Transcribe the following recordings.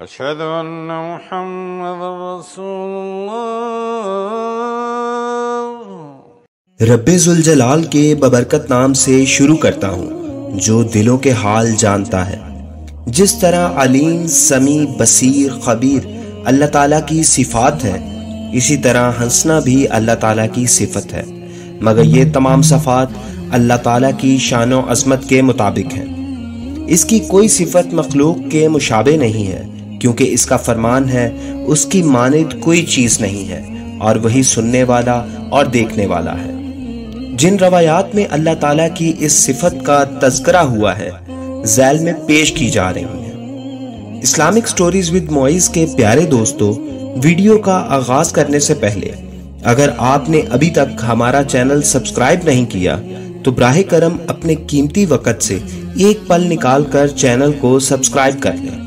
أشهد أن محمد رسول الله رب ذوالجلال کے ببرکت نام سے شروع کرتا ہوں جو دلوں کے حال جانتا ہے۔ جس طرح علیم، سمیع، بصیر، خبیر اللہ تعالیٰ کی صفات ہے، اسی طرح ہنسنا بھی اللہ تعالیٰ کی صفت ہے، مگر یہ تمام صفات اللہ تعالیٰ کی شان و عظمت کے مطابق ہیں۔ اس کی کوئی صفت مخلوق کے مشابہ نہیں ہے، کیونکہ اس کا فرمان ہے اس کی مانند کوئی چیز نہیں ہے، اور وہی سننے والا اور دیکھنے والا ہے۔ جن روایات میں اللہ تعالیٰ کی اس صفت کا تذکرہ ہوا ہے ذیل میں پیش کی جا رہی ہیں۔ اسلامک سٹوریز ود معیز کے پیارے دوستو، ویڈیو کا آغاز کرنے سے پہلے اگر آپ نے ابھی تک ہمارا چینل سبسکرائب نہیں کیا تو براہ کرم اپنے قیمتی وقت سے ایک پل نکال کر چینل کو سبسکرائب کر لیں۔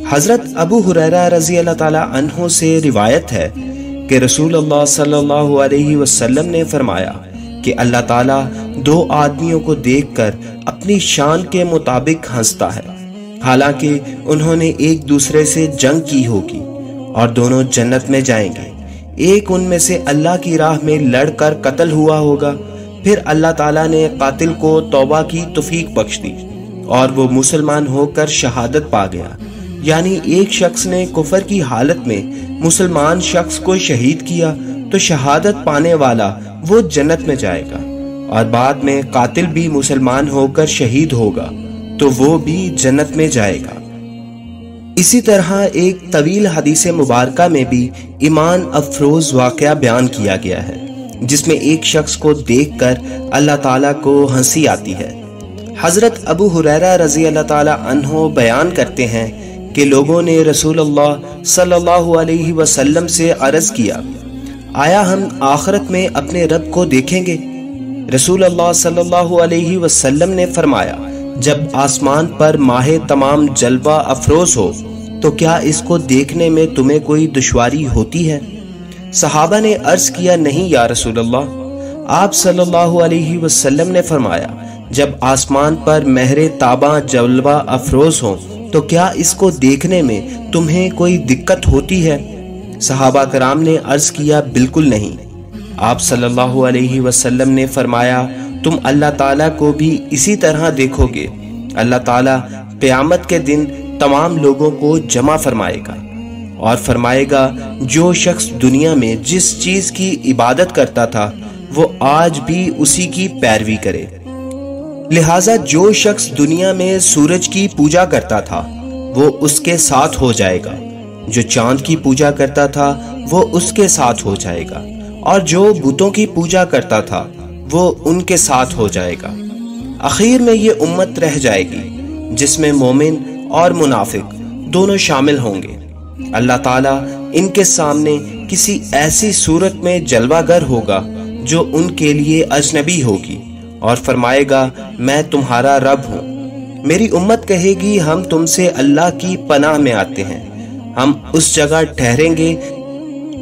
حضرت ابو ہریرہ رضی اللہ تعالیٰ عنہ سے روایت ہے کہ رسول اللہ صلی اللہ علیہ وسلم نے فرمایا کہ اللہ تعالیٰ دو آدمیوں کو دیکھ کر اپنی شان کے مطابق ہنستا ہے، حالانکہ انہوں نے ایک دوسرے سے جنگ کی ہوگی اور دونوں جنت میں جائیں گے۔ ایک ان میں سے اللہ کی راہ میں لڑ کر قتل ہوا ہوگا، پھر اللہ تعالیٰ نے قاتل کو توبہ کی توفیق بخش دی اور وہ مسلمان ہو کر شہادت پا گیا۔ یعنی ایک شخص نے کفر کی حالت میں مسلمان شخص کو شہید کیا تو شہادت پانے والا وہ جنت میں جائے گا، اور بعد میں قاتل بھی مسلمان ہو کر شہید ہوگا تو وہ بھی جنت میں جائے گا۔ اسی طرح ایک طویل حدیث مبارکہ میں بھی ایمان افروز واقعہ بیان کیا گیا ہے، جس میں ایک شخص کو دیکھ کر اللہ تعالیٰ کو ہنسی آتی ہے۔ حضرت ابو ہریرہ رضی اللہ تعالیٰ عنہ بیان کرتے ہیں کہ لوگوں نے رسول اللہ صلی اللہ علیہ وسلم سے عرض کیا، آیا ہم آخرت میں اپنے رب کو دیکھیں گے؟ رسول اللہ صلی اللہ علیہ وسلم نے فرمایا، جب آسمان پر ماہ تمام جلوہ افروز ہو تو کیا اس کو دیکھنے میں تمہیں کوئی دشواری ہوتی ہے؟ صحابہ نے عرض کیا، نہیں یا رسول اللہ۔ آپ صلی اللہ علیہ وسلم نے فرمایا، جب آسمان پر مہر تاباں جلوہ افروز ہوں تو کیا اس کو دیکھنے میں تمہیں کوئی دقت ہوتی ہے؟ صحابہ کرام نے عرض کیا، بالکل نہیں۔ آپ صلی اللہ علیہ وسلم نے فرمایا، تم اللہ تعالیٰ کو بھی اسی طرح دیکھو گے۔ اللہ تعالیٰ قیامت کے دن تمام لوگوں کو جمع فرمائے گا اور فرمائے گا، جو شخص دنیا میں جس چیز کی عبادت کرتا تھا وہ آج بھی اسی کی پیروی کرے۔ لہٰذا جو شخص دنیا میں سورج کی پوجا کرتا تھا وہ اس کے ساتھ ہو جائے گا، جو چاند کی پوجا کرتا تھا وہ اس کے ساتھ ہو جائے گا، اور جو بتوں کی پوجا کرتا تھا وہ ان کے ساتھ ہو جائے گا۔ آخر میں یہ امت رہ جائے گی جس میں مومن اور منافق دونوں شامل ہوں گے۔ اللہ تعالیٰ ان کے سامنے کسی ایسی صورت میں جلوہ گر ہوگا جو ان کے لیے اجنبی ہوگی، اور فرمائے گا، میں تمہارا رب ہوں۔ میری امت کہے گی، ہم تم سے اللہ کی پناہ میں آتے ہیں، ہم اس جگہ ٹھہریں گے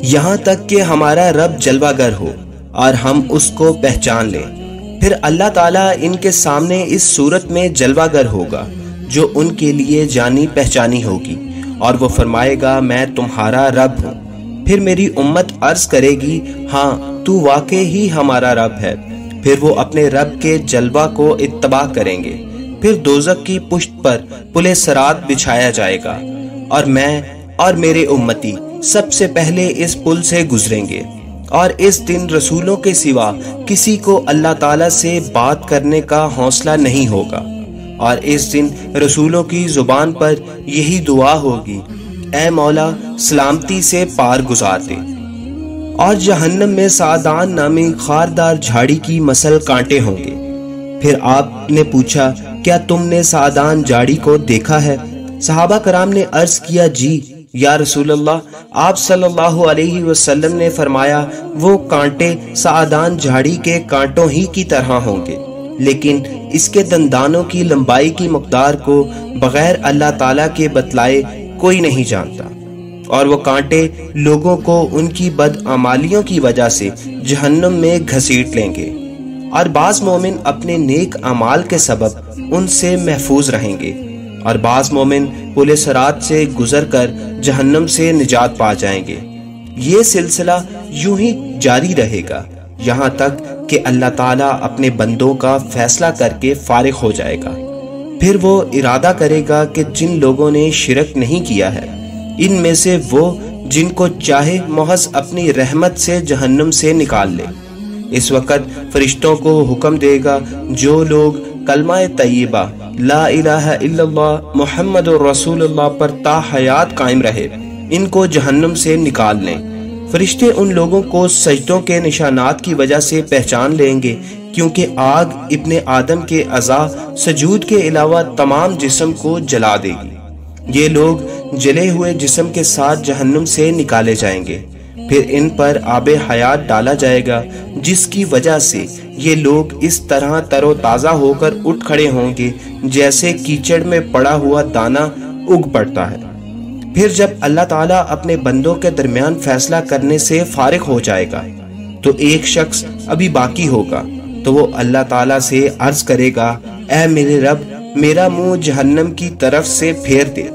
یہاں تک کہ ہمارا رب جلوہ گر ہو اور ہم اس کو پہچان لیں۔ پھر اللہ تعالیٰ ان کے سامنے اس صورت میں جلوہ گر ہوگا جو ان کے لیے جانی پہچانی ہوگی، اور وہ فرمائے گا، میں تمہارا رب ہوں۔ پھر میری امت عرض کرے گی، ہاں تو واقعی ہی ہمارا رب ہے۔ پھر وہ اپنے رب کے جلوہ کو اتباع کریں گے۔ پھر دوزخ کی پشت پر پل صراط بچھایا جائے گا، اور میں اور میرے امتی سب سے پہلے اس پل سے گزریں گے، اور اس دن رسولوں کے سوا کسی کو اللہ تعالیٰ سے بات کرنے کا حوصلہ نہیں ہوگا، اور اس دن رسولوں کی زبان پر یہی دعا ہوگی، اے مولا سلامتی سے پار گزار دے۔ اور جہنم میں سعدان نامی خاردار جھاڑی کی مسل کانٹے ہوں گے۔ پھر آپ نے پوچھا، کیا تم نے سعدان جھاڑی کو دیکھا ہے؟ صحابہ کرام نے عرض کیا، جی یا رسول اللہ۔ آپ صلی اللہ علیہ وسلم نے فرمایا، وہ کانٹے سعدان جھاڑی کے کانٹوں ہی کی طرح ہوں گے، لیکن اس کے دندانوں کی لمبائی کی مقدار کو بغیر اللہ تعالیٰ کے بتلائے کوئی نہیں جانتا، اور وہ کانٹے لوگوں کو ان کی بدعمالیوں کی وجہ سے جہنم میں گھسیٹ لیں گے، اور بعض مومن اپنے نیک اعمال کے سبب ان سے محفوظ رہیں گے، اور بعض مومن پل صراط سے گزر کر جہنم سے نجات پا جائیں گے۔ یہ سلسلہ یوں ہی جاری رہے گا یہاں تک کہ اللہ تعالیٰ اپنے بندوں کا فیصلہ کر کے فارغ ہو جائے گا۔ پھر وہ ارادہ کرے گا کہ جن لوگوں نے شرک نہیں کیا ہے ان میں سے وہ جن کو چاہے محض اپنی رحمت سے جہنم سے نکال لے۔ اس وقت فرشتوں کو حکم دے گا جو لوگ کلمہ طیبہ لا الہ الا اللہ محمد رسول اللہ پر تا حیات قائم رہے ان کو جہنم سے نکال لیں۔ فرشتے ان لوگوں کو سجدوں کے نشانات کی وجہ سے پہچان لیں گے کیونکہ آگ ابن آدم کے اعضاء سجود کے علاوہ تمام جسم کو جلا دے گی۔ یہ لوگ جلے ہوئے جسم کے ساتھ جہنم سے نکالے جائیں گے، پھر ان پر آب حیات ڈالا جائے گا جس کی وجہ سے یہ لوگ اس طرح تر و تازہ ہو کر اٹھ کھڑے ہوں گے جیسے کیچڑ میں پڑا ہوا دانہ اگ پڑتا ہے۔ پھر جب اللہ تعالیٰ اپنے بندوں کے درمیان فیصلہ کرنے سے فارغ ہو جائے گا تو ایک شخص ابھی باقی ہوگا، تو وہ اللہ تعالیٰ سے عرض کرے گا اے میرے رب میرا منہ جہنم کی طرف سے پھیر دے،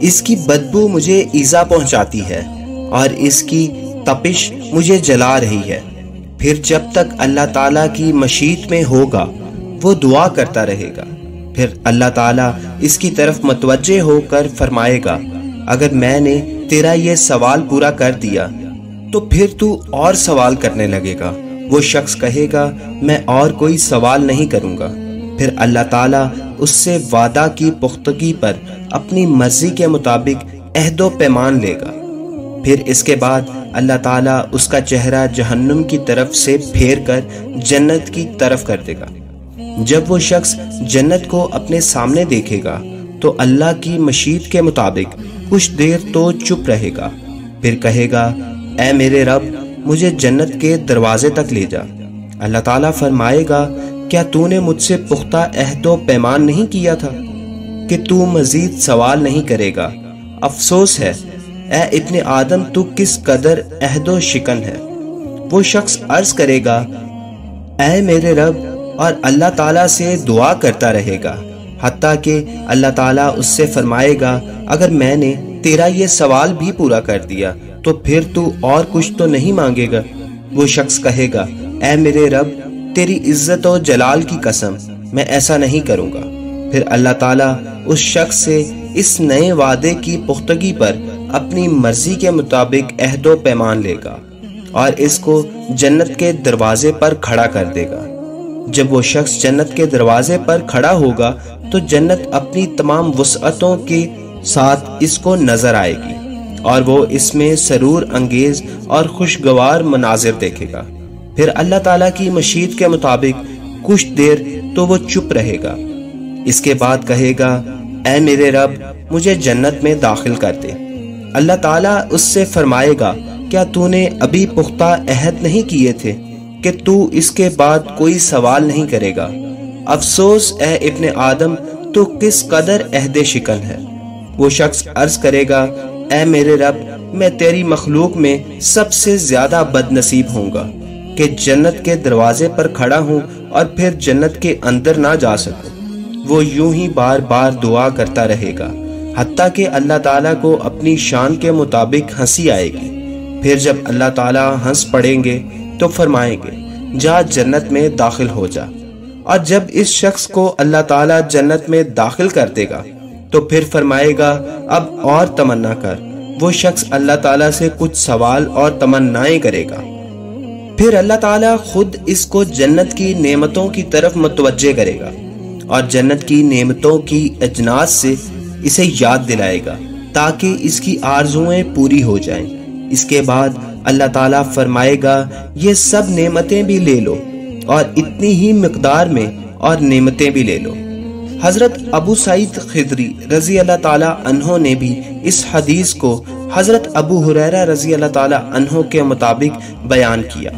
اس کی بدبو مجھے ایذا پہنچاتی ہے اور اس کی تپش مجھے جلا رہی ہے۔ پھر جب تک اللہ تعالیٰ کی مشیت میں ہوگا وہ دعا کرتا رہے گا، پھر اللہ تعالیٰ اس کی طرف متوجہ ہو کر فرمائے گا اگر میں نے تیرا یہ سوال پورا کر دیا تو پھر تو اور سوال کرنے لگے گا۔ وہ شخص کہے گا میں اور کوئی سوال نہیں کروں گا۔ پھر اللہ تعالیٰ اس سے وعدہ کی پختگی پر اپنی مرضی کے مطابق عہد و پیمان لے گا۔ پھر اس کے بعد اللہ تعالیٰ اس کا چہرہ جہنم کی طرف سے پھیر کر جنت کی طرف کر دے گا۔ جب وہ شخص جنت کو اپنے سامنے دیکھے گا تو اللہ کی مشیت کے مطابق کچھ دیر تو چپ رہے گا، پھر کہے گا اے میرے رب مجھے جنت کے دروازے تک لے جا۔ اللہ تعالیٰ فرمائے گا کیا تو نے مجھ سے پختہ عہد و پیمان نہیں کیا تھا کہ تو مزید سوال نہیں کرے گا؟ افسوس ہے اے ابن آدم تو کس قدر عہد و شکن ہے۔ وہ شخص عرض کرے گا اے میرے رب، اور اللہ تعالیٰ سے دعا کرتا رہے گا حتیٰ کہ اللہ تعالیٰ اس سے فرمائے گا اگر میں نے تیرا یہ سوال بھی پورا کر دیا تو پھر تو اور کچھ تو نہیں مانگے گا۔ وہ شخص کہے گا اے میرے رب تیری عزت و جلال کی قسم میں ایسا نہیں کروں گا۔ پھر اللہ تعالیٰ اس شخص سے اس نئے وعدے کی پختگی پر اپنی مرضی کے مطابق عہد و پیمان لے گا اور اس کو جنت کے دروازے پر کھڑا کر دے گا۔ جب وہ شخص جنت کے دروازے پر کھڑا ہوگا تو جنت اپنی تمام وسعتوں کے ساتھ اس کو نظر آئے گی اور وہ اس میں سرور انگیز اور خوشگوار مناظر دیکھے گا۔ پھر اللہ تعالیٰ کی مشیت کے مطابق کچھ دیر تو وہ چپ رہے گا، اس کے بعد کہے گا اے میرے رب مجھے جنت میں داخل کر دے۔ اللہ تعالیٰ اس سے فرمائے گا کیا تو نے ابھی پختہ عہد نہیں کیے تھے کہ تو اس کے بعد کوئی سوال نہیں کرے گا؟ افسوس اے ابن آدم تو کس قدر عہد شکن ہے۔ وہ شخص عرض کرے گا اے میرے رب میں تیری مخلوق میں سب سے زیادہ بد نصیب ہوں گا کہ جنت کے دروازے پر کھڑا ہوں اور پھر جنت کے اندر نہ جا سکوں۔ وہ یوں ہی بار بار دعا کرتا رہے گا حتیٰ کہ اللہ تعالیٰ کو اپنی شان کے مطابق ہنسی آئے گی۔ پھر جب اللہ تعالیٰ ہنس پڑیں گے تو فرمائیں گے جا جنت میں داخل ہو جا۔ اور جب اس شخص کو اللہ تعالیٰ جنت میں داخل کر دے گا تو پھر فرمائے گا اب اور تمنا کر۔ وہ شخص اللہ تعالیٰ سے کچھ سوال اور تمنائیں کرے گا، پھر اللہ تعالیٰ خود اس کو جنت کی نعمتوں کی طرف متوجہ کرے گا اور جنت کی نعمتوں کی اجناس سے اسے یاد دلائے گا تاکہ اس کی آرزویں پوری ہو جائیں۔ اس کے بعد اللہ تعالیٰ فرمائے گا یہ سب نعمتیں بھی لے لو اور اتنی ہی مقدار میں اور نعمتیں بھی لے لو۔ حضرت ابو سعید خدری رضی اللہ تعالیٰ عنہ نے بھی اس حدیث کو حضرت ابو ہریرہ رضی اللہ تعالیٰ عنہ کے مطابق بیان کیا۔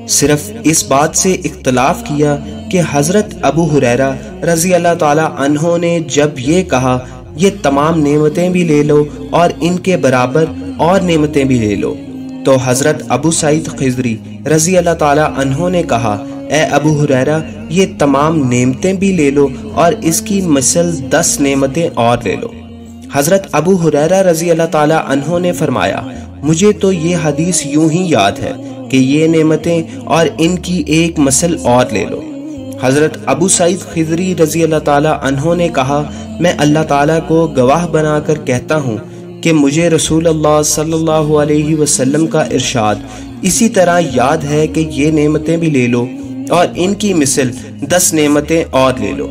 صرف اس بات سے اختلاف کیا کہ حضرت ابو ہریرہ رضی اللہ تعالیٰ عنہ نے جب یہ کہا یہ تمام نعمتیں بھی لے لو اور ان کے برابر اور نعمتیں بھی لے لو، تو حضرت ابو سعید خدری رضی اللہ تعالیٰ عنہ نے کہا اے ابو ہریرہ یہ تمام نعمتیں بھی لے لو اور اس کی مثل 10 نعمتیں اور لے لو۔ حضرت ابو ہریرہ رضی اللہ تعالی عنہ نے فرمایا مجھے تو یہ حدیث یوں ہی یاد ہے کہ یہ نعمتیں اور ان کی ایک مثل اور لے لو۔ حضرت ابو سعید خدری رضی اللہ تعالی عنہ نے کہا میں اللہ تعالیٰ کو گواہ بنا کر کہتا ہوں کہ مجھے رسول اللہ صلی اللہ علیہ وسلم کا ارشاد اسی طرح یاد ہے کہ یہ نعمتیں بھی لے لو اور ان کی مثل 10 نعمتیں اور لے لو۔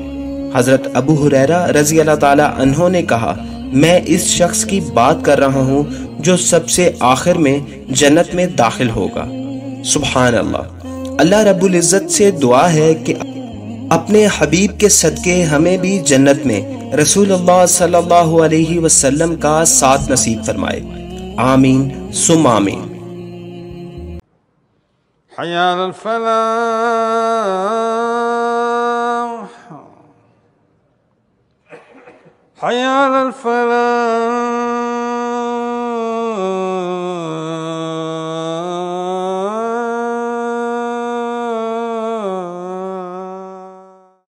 حضرت ابو ہریرہ رضی اللہ تعالی عنہ نے کہا میں اس شخص کی بات کر رہا ہوں جو سب سے آخر میں جنت میں داخل ہوگا۔ سبحان اللہ۔ اللہ رب العزت سے دعا ہے کہ اپنے حبیب کے صدقے ہمیں بھی جنت میں رسول اللہ صلی اللہ علیہ وسلم کا ساتھ نصیب فرمائے، آمین ثم آمین۔ حي على الفلاح، حي على الفلاح۔